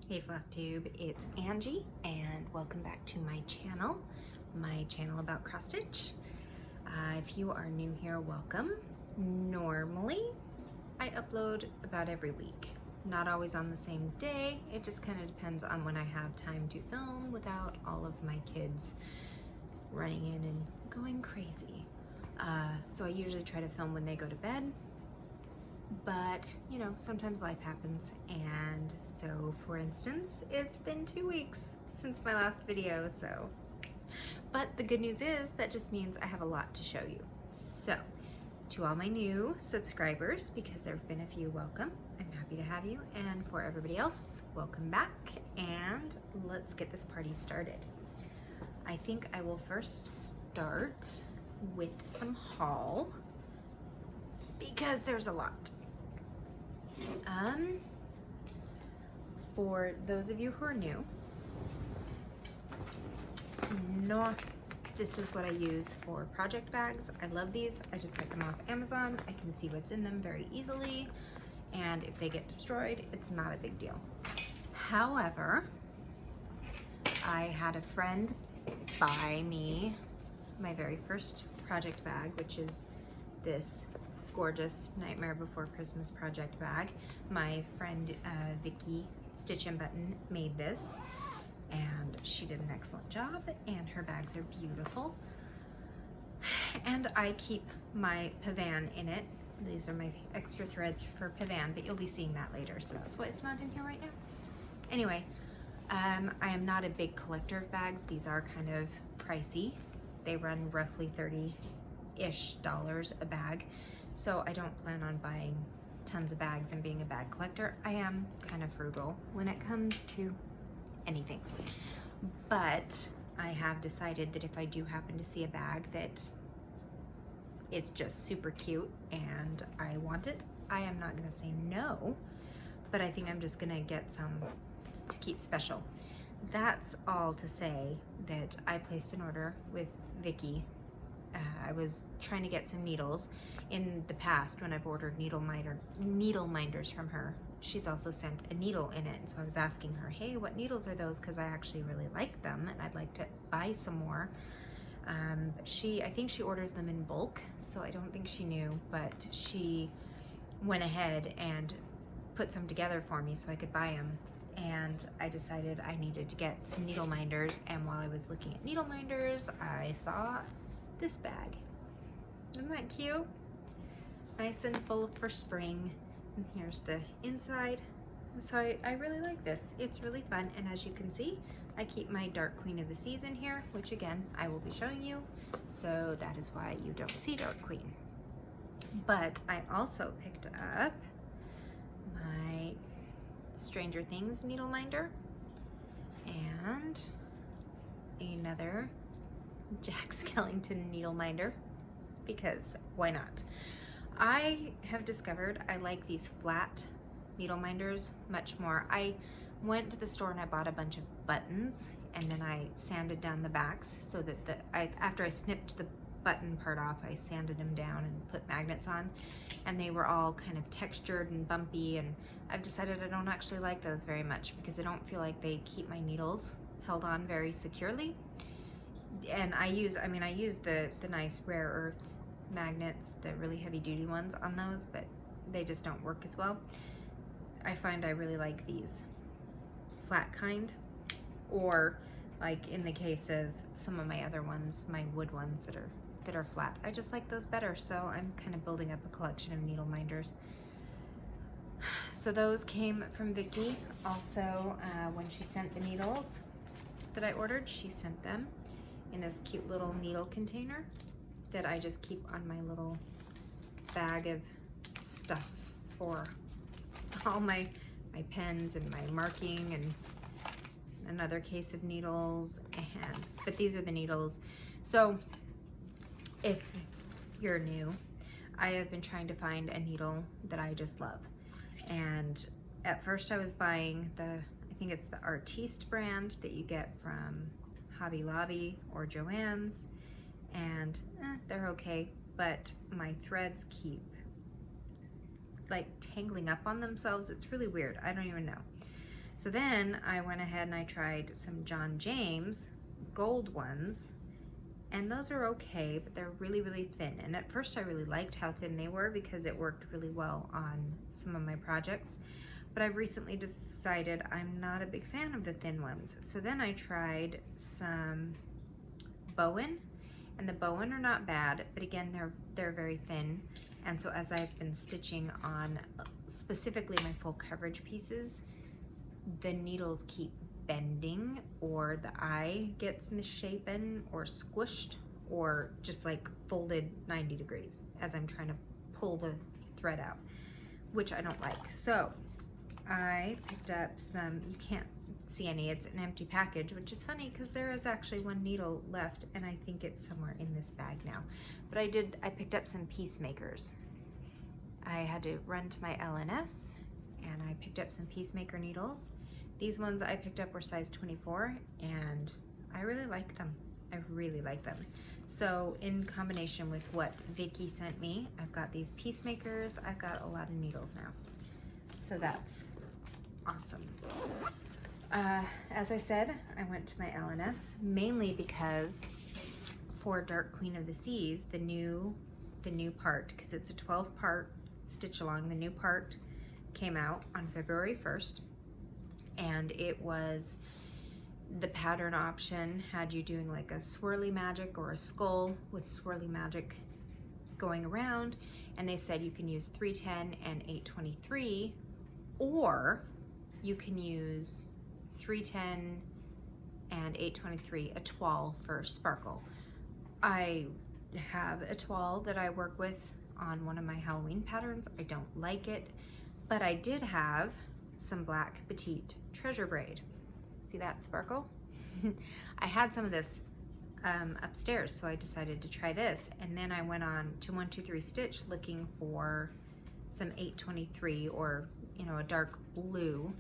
Hey Flosstube, it's Angie and welcome back to my channel about cross stitch. If you are new here, welcome. Normally I upload about every week, not always on the same day. It just kind of depends on when I have time to film without all of my kids running in and going crazy. So I usually try to film when they go to bed. But, you know, sometimes life happens, and so, for instance, it's been 2 weeks since my last video, so. But the good news is that just means I have a lot to show you. So, to all my new subscribers, because there have been a few, welcome. I'm happy to have you, and for everybody else, welcome back, and let's get this party started. I think I will first start with some haul, because there's a lot. For those of you who are new, this is what I use for project bags. I love these. I just get them off Amazon. I can see what's in them very easily, and if they get destroyed, it's not a big deal. However, I had a friend buy me my very first project bag, which is this gorgeous Nightmare Before Christmas project bag. My friend Vicky Stitch and Button made this, and she did an excellent job, and her bags are beautiful. And I keep my pavan in it. These are my extra threads for pavan, but you'll be seeing that later, so that's why it's not in here right now. Anyway, I am not a big collector of bags. These are kind of pricey. They run roughly $30-ish a bag. So I don't plan on buying tons of bags and being a bag collector. I am kind of frugal when it comes to anything. But I have decided that if I do happen to see a bag that is just super cute and I want it, I am not gonna say no, but I think I'm just gonna get some to keep special. That's all to say that I placed an order with Vicky. I was trying to get some needles. In the past, when I've ordered needle minders from her, she's also sent a needle in it. And so I was asking her, hey, what needles are those? Because I actually really like them and I'd like to buy some more. I think she orders them in bulk, so I don't think she knew, but she went ahead and put some together for me so I could buy them. And I decided I needed to get some needle minders, and while I was looking at needle minders, I saw this bag. Isn't that cute? Nice and full for spring. And here's the inside. So I really like this. It's really fun, and as you can see, I keep my Dark Queen of the Seas in here, which again, I will be showing you, so that is why you don't see Dark Queen. But I also picked up my Stranger Things needle minder and another Jack Skellington needle minder, because why not? I have discovered I like these flat needle minders much more. I went to the store and I bought a bunch of buttons, and then I sanded down the backs so that after I snipped the button part off, I sanded them down and put magnets on, and they were all kind of textured and bumpy, and I've decided I don't actually like those very much because I don't feel like they keep my needles held on very securely. And I use the nice rare earth magnets, the really heavy duty ones on those, but they just don't work as well. I find I really like these flat kind, or like in the case of some of my other ones, my wood ones that are flat, I just like those better. So I'm kind of building up a collection of needle minders. So those came from Vicky. Also, when she sent the needles that I ordered, she sent them in this cute little needle container that I just keep on my little bag of stuff for all my pens and my marking, and another case of needles. But these are the needles. So if you're new, I have been trying to find a needle that I just love. And at first I was buying I think it's the Artiste brand that you get from Hobby Lobby or Joann's, and they're okay, but my threads keep like tangling up on themselves. It's really weird. I don't even know. So then I went ahead and I tried some John James gold ones, and those are okay, but they're really, really thin. And at first I really liked how thin they were because it worked really well on some of my projects. But I've recently decided I'm not a big fan of the thin ones. So then I tried some Bowen, and the Bowen are not bad, but again, they're very thin. And so as I've been stitching on specifically my full coverage pieces, the needles keep bending, or the eye gets misshapen or squished or just like folded 90 degrees as I'm trying to pull the thread out, which I don't like. So I picked up some, you can't see any, it's an empty package, which is funny because there is actually one needle left and I think it's somewhere in this bag now. But I picked up some peacemakers. I had to run to my LNS and I picked up some peacemaker needles. These ones I picked up were size 24 and I really like them. I really like them. So in combination with what Vicky sent me, I've got these peacemakers, I've got a lot of needles now. So that's awesome. As I said, I went to my LNS mainly because for Dark Queen of the Seas, the new part, because it's a 12-part stitch along, the new part came out on February 1st. And it was, the pattern option had you doing like a swirly magic or a skull with swirly magic going around, and they said you can use 310 and 823, or you can use 310 and 823 a toile for sparkle. I have a toile that I work with on one of my Halloween patterns. I don't like it, but I did have some black petite treasure braid. See that sparkle? I had some of this upstairs, so I decided to try this, and then I went on to 123 Stitch looking for some 823 or, you know, a dark blue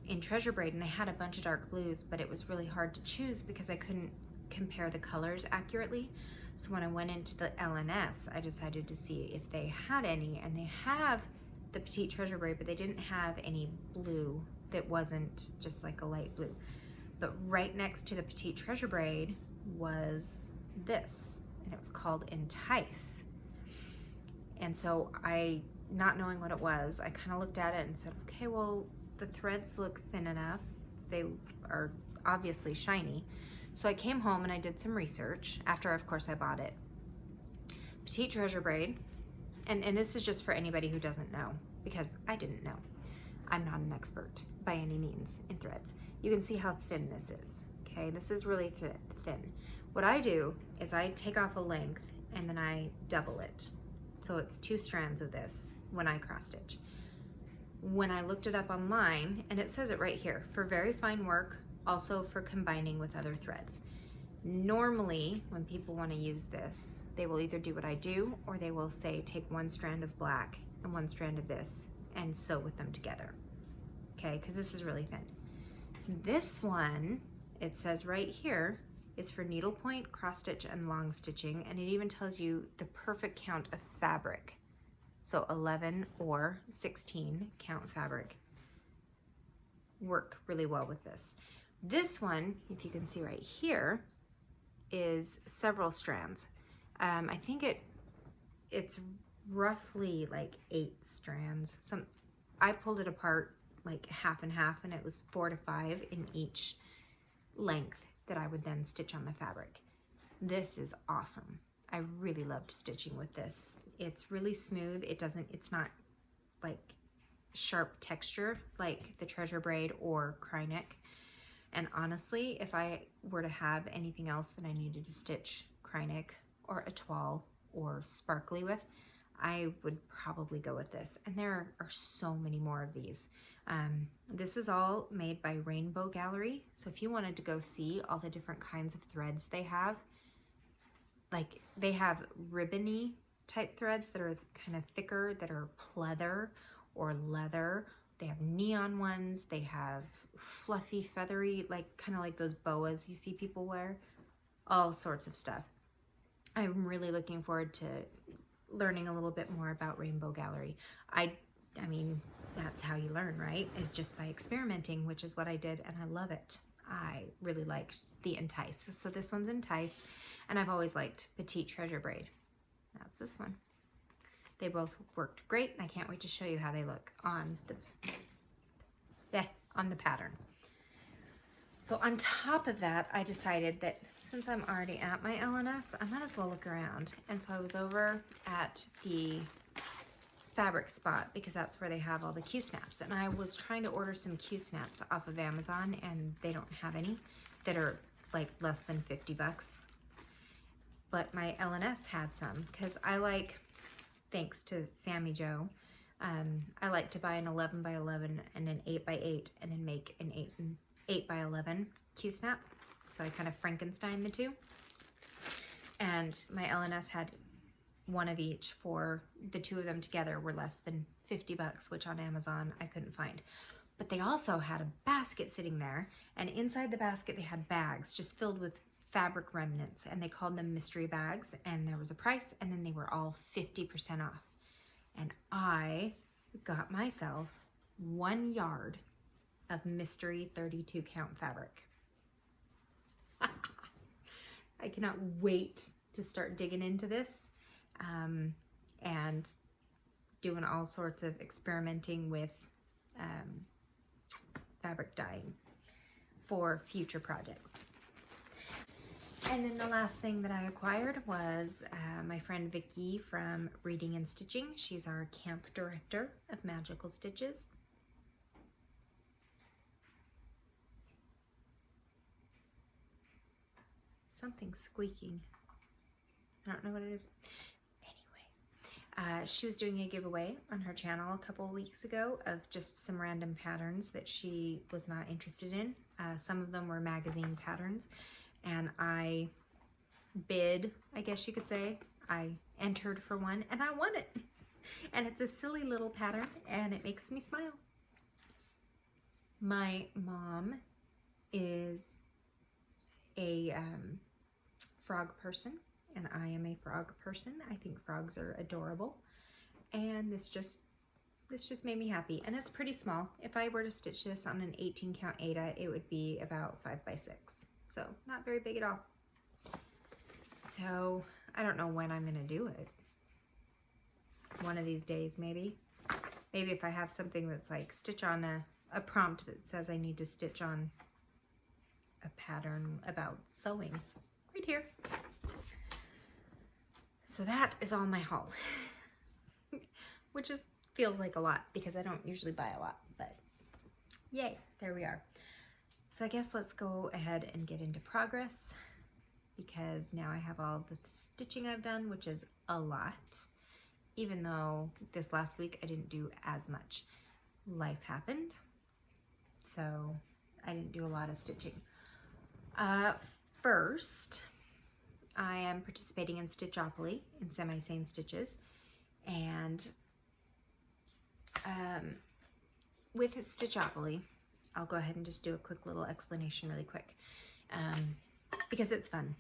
in treasure braid, and they had a bunch of dark blues, but it was really hard to choose because I couldn't compare the colors accurately. So when I went into the LNS, I decided to see if they had any, and they have the petite treasure braid, but they didn't have any blue that wasn't just like a light blue. But right next to the petite treasure braid was this, and it was called Entice. And so I, not knowing what it was, I kind of looked at it and said, okay, well, the threads look thin enough. They are obviously shiny. So I came home and I did some research after, of course, I bought it. Petite treasure braid, and this is just for anybody who doesn't know, because I didn't know. I'm not an expert by any means in threads. You can see how thin this is, okay? This is really thin. What I do is I take off a length and then I double it. So it's 2 strands of this when I cross stitch. When I looked it up online, and it says it right here, for very fine work, also for combining with other threads. Normally, when people want to use this, they will either do what I do, or they will say take 1 strand of black and 1 strand of this and sew with them together, okay? Because this is really thin. This one, it says right here, is for needlepoint, cross stitch, and long stitching, and it even tells you the perfect count of fabric. So 11 or 16 count fabric. Work really well with this. This one, if you can see right here, is several strands. I think it's roughly like 8 strands. I pulled it apart like half and half, and it was 4 to 5 in each length that I would then stitch on the fabric. This is awesome. I really loved stitching with this. It's really smooth. It's not like sharp texture like the treasure braid or cry neck. And honestly, if I were to have anything else that I needed to stitch cry neck or a toile or sparkly with, I would probably go with this. And there are so many more of these. This is all made by Rainbow Gallery. So if you wanted to go see all the different kinds of threads they have, like they have ribbony type threads that are kind of thicker, that are pleather or leather. They have neon ones. They have fluffy, feathery, like kind of like those boas you see people wear. All sorts of stuff. I'm really looking forward to learning a little bit more about Rainbow Gallery. I I mean, that's how you learn, right? Is just by experimenting, which is what I did, and I love it. I really liked the Entice. So this one's Entice, and I've always liked Petite Treasure Braid. That's this one. They both worked great, and I can't wait to show you how they look on the pattern. So on top of that, I decided that since I'm already at my LNS, I might as well look around. And so I was over at the fabric spot because that's where they have all the Q-snaps. And I was trying to order some Q-snaps off of Amazon, and they don't have any that are like less than 50 bucks. But my LNS had some because I like, thanks to Sammy Joe, I like to buy an 11 by 11 and an 8 by 8 and then make an 8 by 11 Q-snap. So I kind of Frankenstein the two. And my LNS had one of each. For the two of them together were less than 50 bucks, which on Amazon I couldn't find. But they also had a basket sitting there, and inside the basket they had bags just filled with fabric remnants, and they called them mystery bags, and there was a price, and then they were all 50% off. And I got myself 1 yard of mystery 32 count fabric. I cannot wait to start digging into this and doing all sorts of experimenting with fabric dyeing for future projects. And then the last thing that I acquired was my friend Vicki from Reading and Stitching. She's our camp director of Magical Stitches. Something's squeaking. I don't know what it is. Anyway, she was doing a giveaway on her channel a couple of weeks ago of just some random patterns that she was not interested in. Some of them were magazine patterns. And I bid, I guess you could say. I entered for one and I won it. And it's a silly little pattern and it makes me smile. My mom is a frog person and I am a frog person. I think frogs are adorable. And this just made me happy. And it's pretty small. If I were to stitch this on an 18 count Aida, it would be about 5 by 6. So not very big at all. So I don't know when I'm gonna do it. One of these days, maybe. Maybe if I have something that's like stitch on a prompt that says I need to stitch on a pattern about sewing. Right here. So that is all my haul. Which feels like a lot because I don't usually buy a lot, but yay, there we are. So I guess let's go ahead and get into progress because now I have all the stitching I've done, which is a lot, even though this last week I didn't do as much. Life happened, so I didn't do a lot of stitching. First, I am participating in Stitchopoly in Semi-Sane Stitches, and with Stitchopoly, I'll go ahead and just do a quick little explanation really quick because it's fun.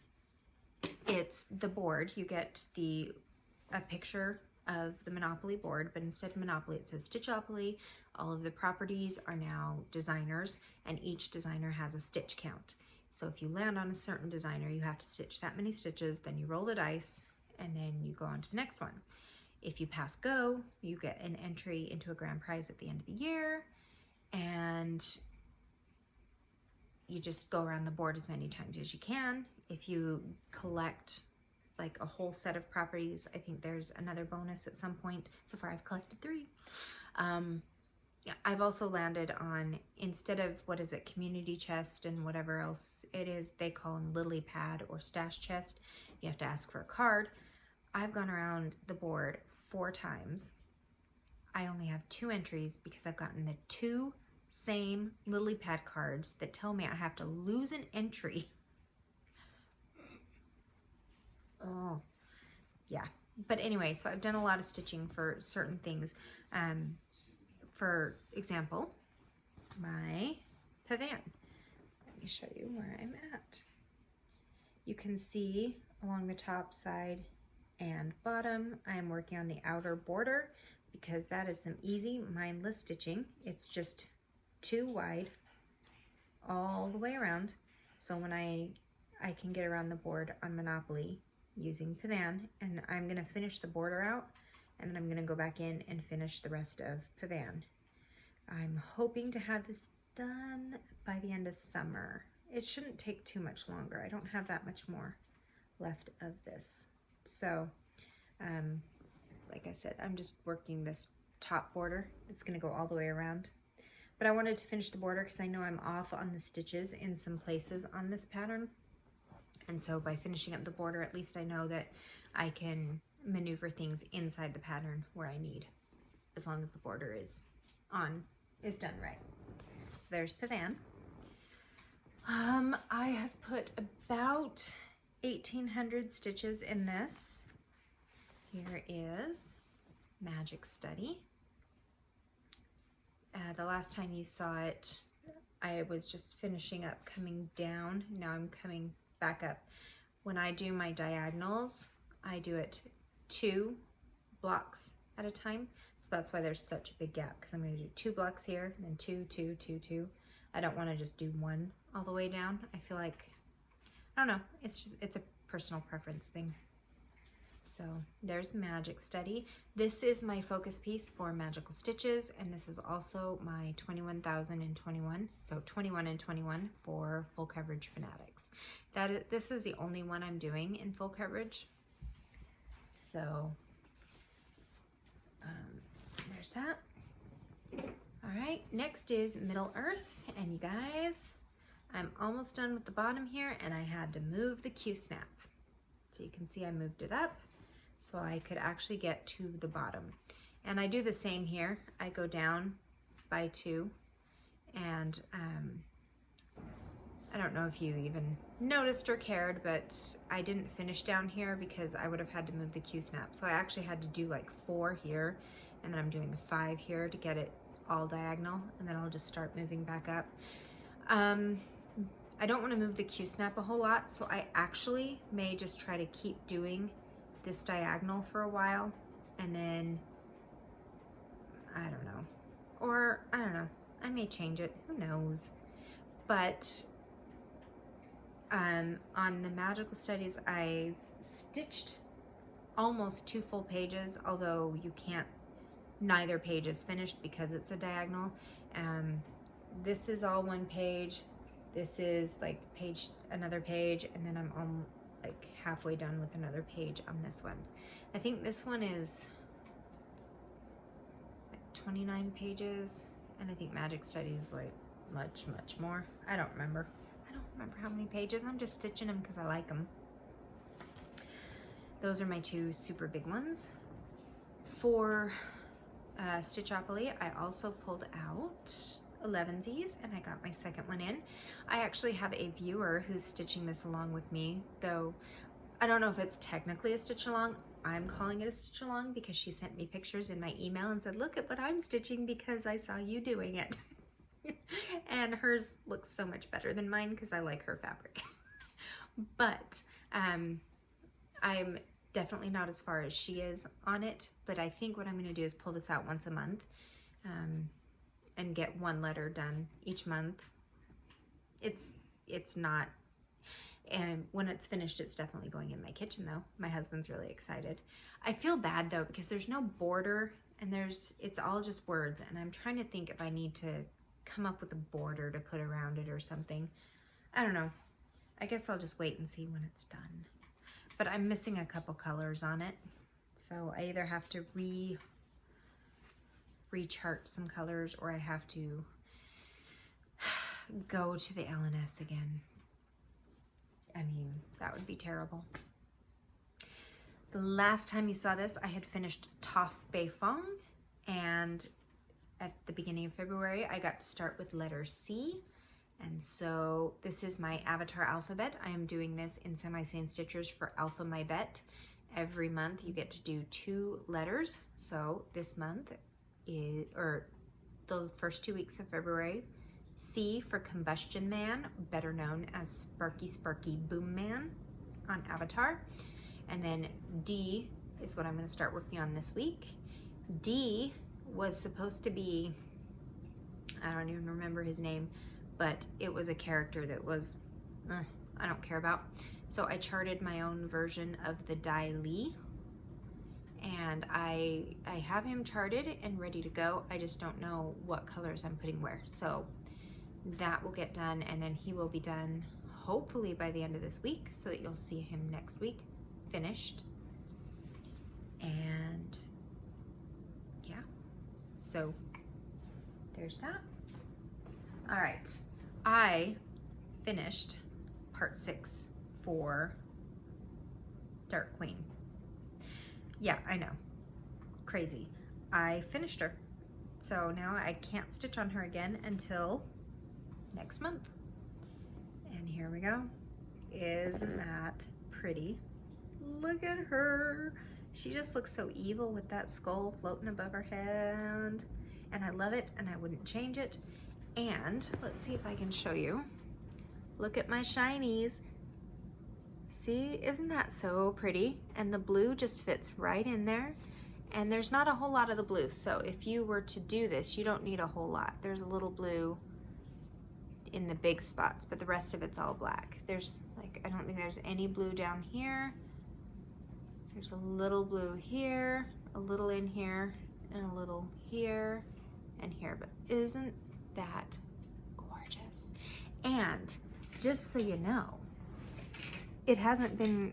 It's the board. You get a picture of the Monopoly board, but instead of Monopoly, it says Stitchopoly. All of the properties are now designers, and each designer has a stitch count. So if you land on a certain designer, you have to stitch that many stitches, then you roll the dice, and then you go on to the next one. If you pass go, you get an entry into a grand prize at the end of the year, and you just go around the board as many times as you can. If you collect like a whole set of properties, I think there's another bonus at some point. So far I've collected 3. Yeah, I've also landed on, instead of, what is it, community chest and whatever else it is, they call them lily pad or stash chest. You have to ask for a card. I've gone around the board 4 times. I only have 2 entries because I've gotten the 2 same lily pad cards that tell me I have to lose an entry. Oh, yeah. But anyway, so I've done a lot of stitching for certain things. For example, my pavan. Let me show you where I'm at. You can see along the top side and bottom, I am working on the outer border because that is some easy mindless stitching. It's just 2 wide all the way around. So when I can get around the board on Monopoly using pavan, and I'm gonna finish the border out, and then I'm gonna go back in and finish the rest of pavan. I'm hoping to have this done by the end of summer. It shouldn't take too much longer. I don't have that much more left of this. So, like I said, I'm just working this top border. It's gonna go all the way around. But I wanted to finish the border because I know I'm off on the stitches in some places on this pattern. And so by finishing up the border, at least I know that I can maneuver things inside the pattern where I need, as long as the border is done right. So there's pavan. I have put about 1,800 stitches in this. Here is Magic Study. The last time you saw it, I was just finishing up coming down. Now I'm coming back up. When I do my diagonals, I do it 2 blocks at a time. So that's why there's such a big gap, because I'm going to do 2 blocks here, and then 2, 2, 2, 2. I don't want to just do 1 all the way down. I feel like, I don't know, it's a personal preference thing. So there's Magic Study. This is my focus piece for Magical Stitches, and this is also my 21,021, so 21 and 21 for Full Coverage Fanatics. This is the only one I'm doing in full coverage. So there's that. All right, next is Middle Earth, and you guys, I'm almost done with the bottom here, and I had to move the Q-snap. So you can see I moved it up so I could actually get to the bottom. And I do the same here. I go down by 2, and I don't know if you even noticed or cared, but I didn't finish down here because I would have had to move the Q-snap. So I actually had to do like 4 here, and then I'm doing 5 here to get it all diagonal, and then I'll just start moving back up. I don't want to move the Q-snap a whole lot, so I actually may just try to keep doing this diagonal for a while, and then I don't know, or I don't know, I may change it, who knows. But on the Magical Studies, I've stitched almost 2 full pages, although you can't, neither page is finished because it's a diagonal. This is all 1 page. This is like another page, and then I'm like halfway done with another page on this one. I think this one is like 29 pages, and I think Magic Study is like much more. I don't remember how many pages. I'm just stitching them because I like them. Those are my 2 super big ones. For Stitchopoly, I also pulled out 11sies, and I got my second one in. I actually have a viewer who's stitching this along with me, though I don't know if it's technically a stitch along. I'm calling it a stitch along because she sent me pictures in my email and said, look at what I'm stitching because I saw you doing it. And hers looks so much better than mine because I like her fabric. But I'm definitely not as far as she is on it, but I think what I'm going to do is pull this out once a month and get 1 letter done each month. It's not, and when it's finished, it's definitely going in my kitchen though. My husband's really excited. I feel bad though because there's no border, and it's all just words, and I'm trying to think if I need to come up with a border to put around it or something. I don't know. I guess I'll just wait and see when it's done. But I'm missing a couple colors on it, so I either have to rechart some colors, or I have to go to the LNS again. I mean, that would be terrible. The last time you saw this, I had finished Toff Bei Fong, and at the beginning of February, I got to start with letter C. And so this is my avatar alphabet. I am doing this in Semi-Sane Stitchers for Alpha My Bet. Every month you get to do 2 letters. So this month is, or the first 2 weeks of February, C for Combustion Man, better known as Sparky Boom Man on Avatar. And then D is what I'm going to start working on this week. D was supposed to be, I don't even remember his name, but it was a character that was, I don't care about. So I charted my own version of the Dai Li, and I have him charted and ready to go. I just don't know what colors I'm putting where. So that will get done, and then he will be done hopefully by the end of this week, so that you'll see him next week finished. And yeah, so there's that. All right, I finished part 6 for Dark Queen. Yeah, I know, crazy. I finished her. So now I can't stitch on her again until next month. And here we go. Isn't that pretty? Look at her. She just looks so evil with that skull floating above her head. And I love it, and I wouldn't change it. And let's see if I can show you. Look at my shinies. See, isn't that so pretty? And the blue just fits right in there. And there's not a whole lot of the blue. So if you were to do this, you don't need a whole lot. There's a little blue in the big spots, but the rest of it's all black. There's like, I don't think there's any blue down here. There's a little blue here, a little in here, and a little here and here. But isn't that gorgeous? And just so you know, it hasn't been,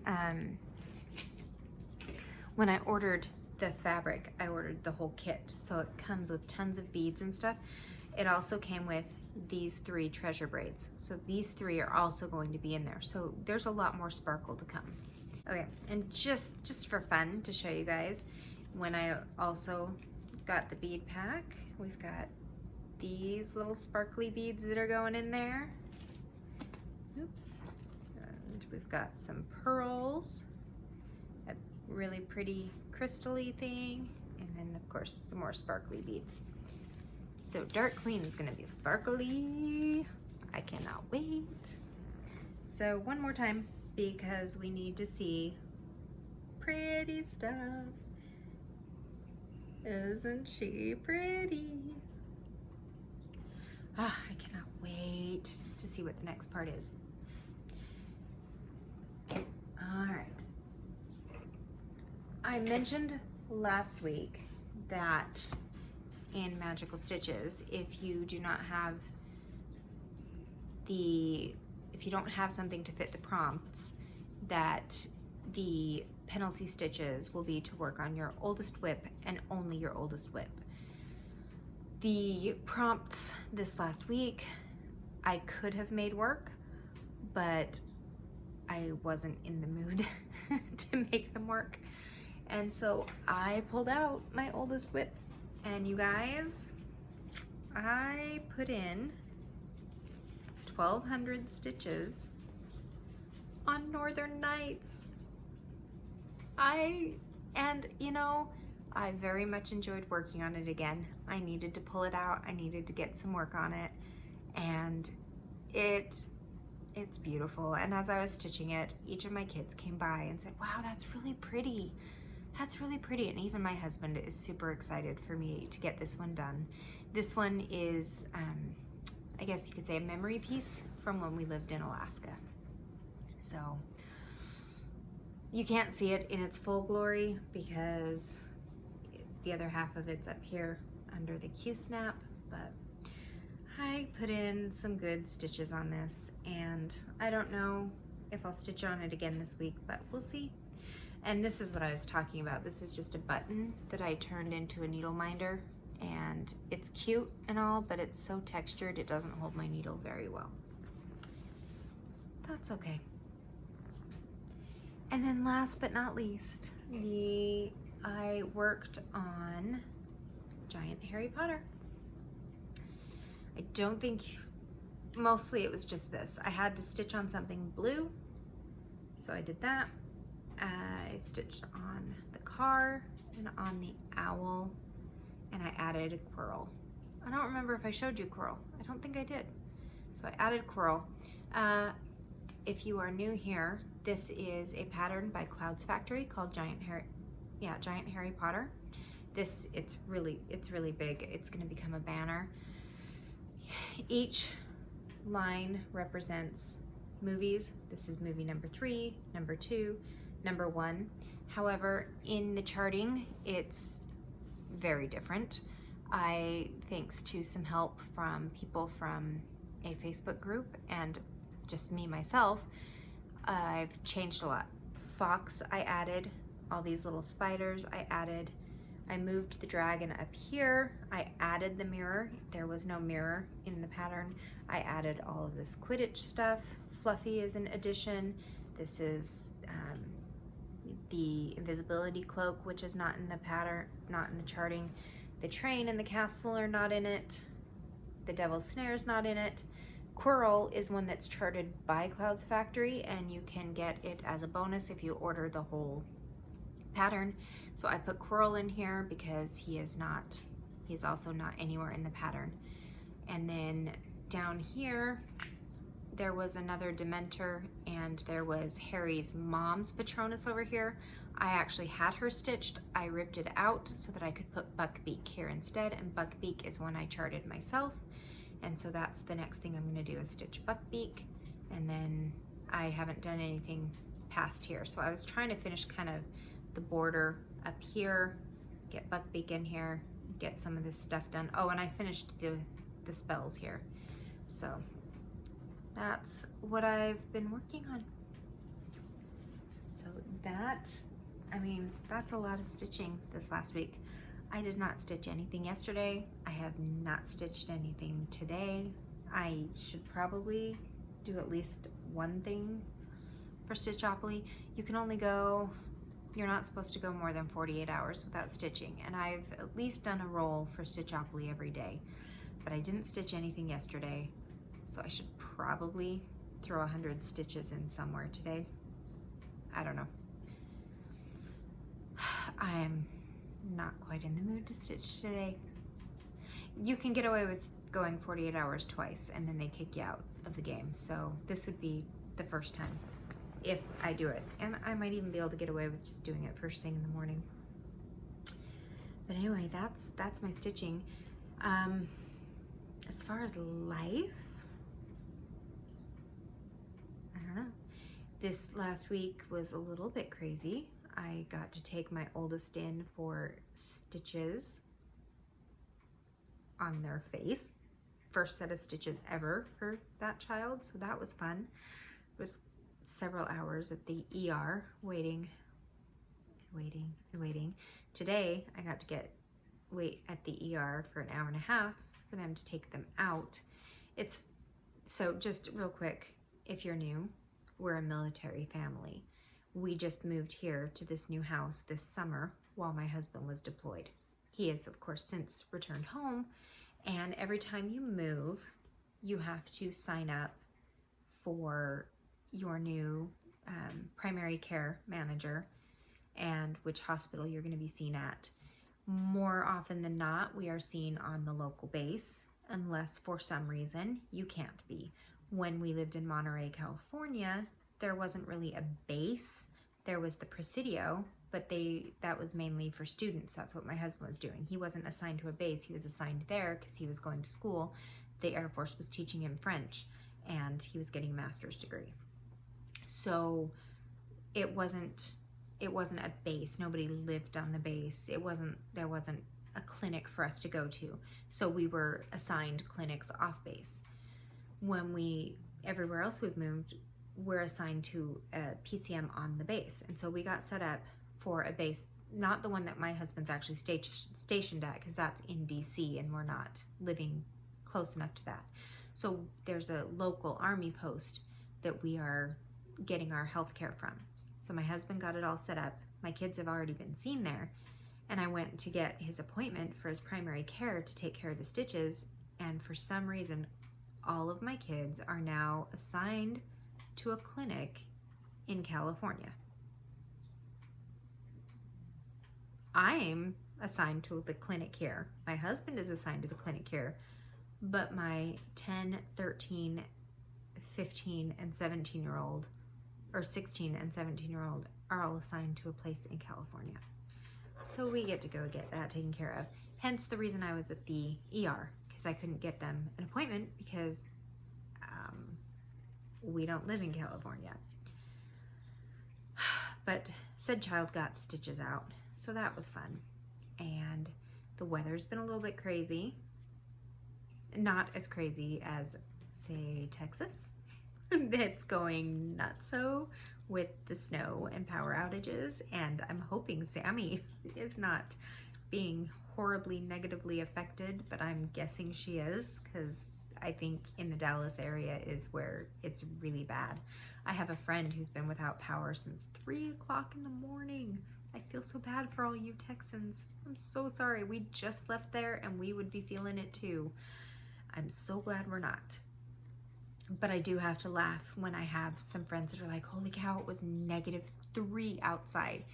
when I ordered the fabric, I ordered the whole kit. So it comes with tons of beads and stuff. It also came with these 3 treasure braids. So these 3 are also going to be in there. So there's a lot more sparkle to come. Okay, and just for fun to show you guys, when I also got the bead pack, we've got these little sparkly beads that are going in there. Oops. And we've got some pearls, a really pretty crystal-y thing, and then of course some more sparkly beads. So Dark Queen is gonna be sparkly. I cannot wait. So one more time, because we need to see pretty stuff. Isn't she pretty? Ah, I cannot wait to see what the next part is. All right. I mentioned last week that in Magical Stitches, if you do not have if you don't have something to fit the prompts, that the penalty stitches will be to work on your oldest whip and only your oldest whip. The prompts this last week, I could have made work, but I wasn't in the mood to make them work. And so I pulled out my oldest whip, and you guys, I put in 1,200 stitches on Northern Nights. And you know, I very much enjoyed working on it again. I needed to pull it out. I needed to get some work on it, and it's beautiful. And as I was stitching it, each of my kids came by and said, wow, that's really pretty. That's really pretty. And even my husband is super excited for me to get this one done. This one is, I guess you could say, a memory piece from when we lived in Alaska. So you can't see it in its full glory because the other half of it's up here under the Q-snap, but I put in some good stitches on this, and I don't know if I'll stitch on it again this week, but we'll see. And this is what I was talking about. This is just a button that I turned into a needle minder, and it's cute and all, but it's so textured it doesn't hold my needle very well. That's okay. And then last but not least, I worked on Giant Harry Potter. I don't think, mostly it was just this. I had to stitch on something blue, so I did that. I stitched on the car and on the owl, and I added a quirrell. I don't remember if I showed you quirrell. I don't think I did. So I added quirrell. If you are new here, this is a pattern by Clouds Factory called Giant Harry Potter. This, it's really big. It's gonna become a banner. Each line represents movies. This is movie number 3, number 2, number 1. However, in the charting, it's very different. Thanks to some help from people from a Facebook group and just me myself, I've changed a lot. Fox, I added all these little spiders. I moved the dragon up here. I added the mirror. There was no mirror in the pattern. I added all of this Quidditch stuff. Fluffy is an addition. This is the invisibility cloak, which is not in the pattern, not in the charting. The train and the castle are not in it. The Devil's Snare is not in it. Quirrell is one that's charted by Clouds Factory, and you can get it as a bonus if you order the whole pattern. So I put Quirrell in here because he's also not anywhere in the pattern. And then down here, there was another Dementor, and there was Harry's mom's Patronus over here. I actually had her stitched. I ripped it out so that I could put Buckbeak here instead, and Buckbeak is one I charted myself. And so that's the next thing I'm gonna do, is stitch Buckbeak. And then I haven't done anything past here. So I was trying to finish kind of the border up here, get Buckbeak in here, get some of this stuff done. Oh, and I finished the spells here. So that's what I've been working on. So that's a lot of stitching this last week. I did not stitch anything yesterday. I have not stitched anything today. I should probably do at least one thing for stitchopoly. You can only go, you're not supposed to go more than 48 hours without stitching. And I've at least done a roll for stitchopoly every day, but I didn't stitch anything yesterday. So I should probably throw 100 stitches in somewhere today. I don't know. I'm not quite in the mood to stitch today. You can get away with going 48 hours twice and then they kick you out of the game. So this would be the first time if I do it. And I might even be able to get away with just doing it first thing in the morning. But anyway, that's my stitching. As far as life, I don't know. This last week was a little bit crazy. I got to take my oldest in for stitches on their face. First set of stitches ever for that child, so that was fun. It was several hours at the ER waiting. Today I got to wait at the ER for an hour and a half for them to take them out. So just real quick, if you're new, we're a military family. We just moved here to this new house this summer while my husband was deployed. He has, of course, since returned home, and every time you move, you have to sign up for your new primary care manager and which hospital you're going to be seen at. More often than not, we are seen on the local base, unless for some reason you can't be. When we lived in Monterey, California, there wasn't really a base. There was the Presidio, but that was mainly for students. That's what my husband was doing. He wasn't assigned to a base. He was assigned there because he was going to school. The Air Force was teaching him French, and he was getting a master's degree. So it wasn't a base. Nobody lived on the base. There wasn't a clinic for us to go to. So we were assigned clinics off base. Everywhere else we've moved, we're assigned to a PCM on the base. And so we got set up for a base, not the one that my husband's actually stationed at, because that's in DC and we're not living close enough to that. So there's a local Army post that we are getting our health care from. So my husband got it all set up. My kids have already been seen there. And I went to get his appointment for his primary care to take care of the stitches. And for some reason, all of my kids are now assigned to a clinic in California. I'm assigned to the clinic here. My husband is assigned to the clinic here, but my 10, 13, 15, and 17-year-old, or 16 and 17-year-old are all assigned to a place in California. So we get to go get that taken care of. Hence the reason I was at the ER, because I couldn't get them an appointment because we don't live in California. But said child got stitches out, so that was fun. And the weather's been a little bit crazy. Not as crazy as, say, Texas. It's going nutso with the snow and power outages, and I'm hoping Sammy is not being horribly negatively affected, but I'm guessing she is, because I think in the Dallas area is where it's really bad. I have a friend who's been without power since 3 o'clock in the morning. I feel so bad for all you Texans. I'm so sorry. We just left there and we would be feeling it too. I'm so glad we're not. But I do have to laugh when I have some friends that are like, holy cow, it was -3 outside.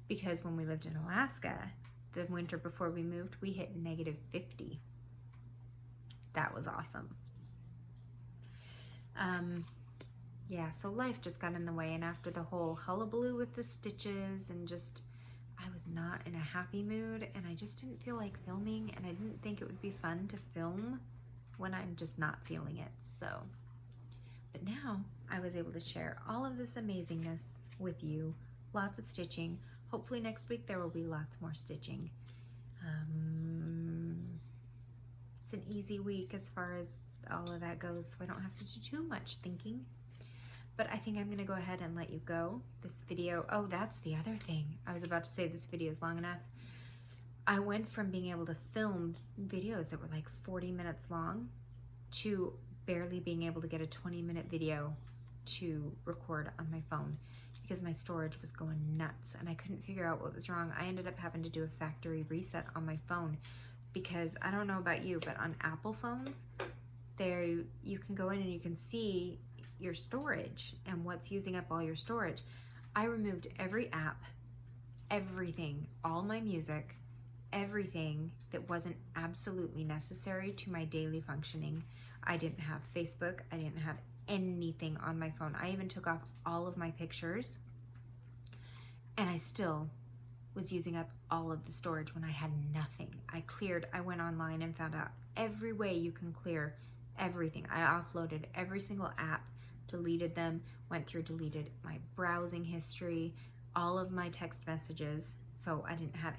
Because when we lived in Alaska, the winter before we moved, we hit -50. That was awesome. Yeah, so life just got in the way, and after the whole hullabaloo with the stitches and just, I was not in a happy mood, and I just didn't feel like filming, and I didn't think it would be fun to film when I'm just not feeling it. So, but now I was able to share all of this amazingness with you. Lots of stitching. Hopefully next week there will be lots more stitching. It's an easy week as far as all of that goes, so I don't have to do too much thinking. But I think I'm gonna go ahead and let you go. This video, oh, that's the other thing. I was about to say this video is long enough. I went from being able to film videos that were like 40 minutes long to barely being able to get a 20-minute video to record on my phone because my storage was going nuts and I couldn't figure out what was wrong. I ended up having to do a factory reset on my phone because I don't know about you, but on Apple phones, there you can go in and you can see your storage and what's using up all your storage. I removed every app, everything, all my music, everything that wasn't absolutely necessary to my daily functioning. I didn't have Facebook, I didn't have anything on my phone. I even took off all of my pictures, and I still was using up all of the storage when I had nothing. I went online and found out every way you can clear everything. I offloaded every single app, deleted them, went through, deleted my browsing history, all of my text messages, so I didn't have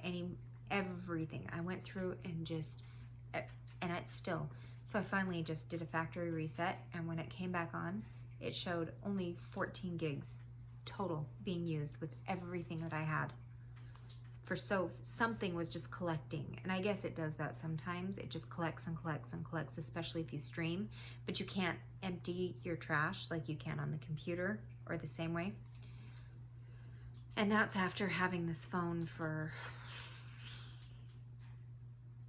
everything. I went through and it's still. So I finally just did a factory reset, and when it came back on, it showed only 14 gigs total being used with everything that I had. So something was just collecting, and I guess it does that sometimes. It just collects and collects and collects, especially if you stream, but you can't empty your trash like you can on the computer or the same way. And that's after having this phone for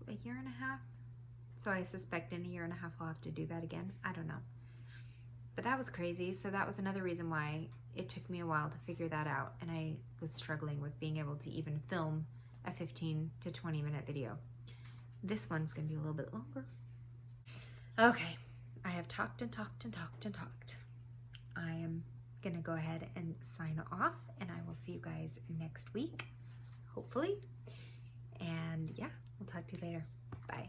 a year and a half. So I suspect in a year and a half I'll have to do that again. I don't know. But that was crazy. So that was another reason why it took me a while to figure that out. And I was struggling with being able to even film a 15 to 20 minute video. This one's gonna be a little bit longer. Okay, I have talked and talked and talked and talked. I am gonna go ahead and sign off, and I will see you guys next week, hopefully. And yeah, we'll talk to you later. Bye.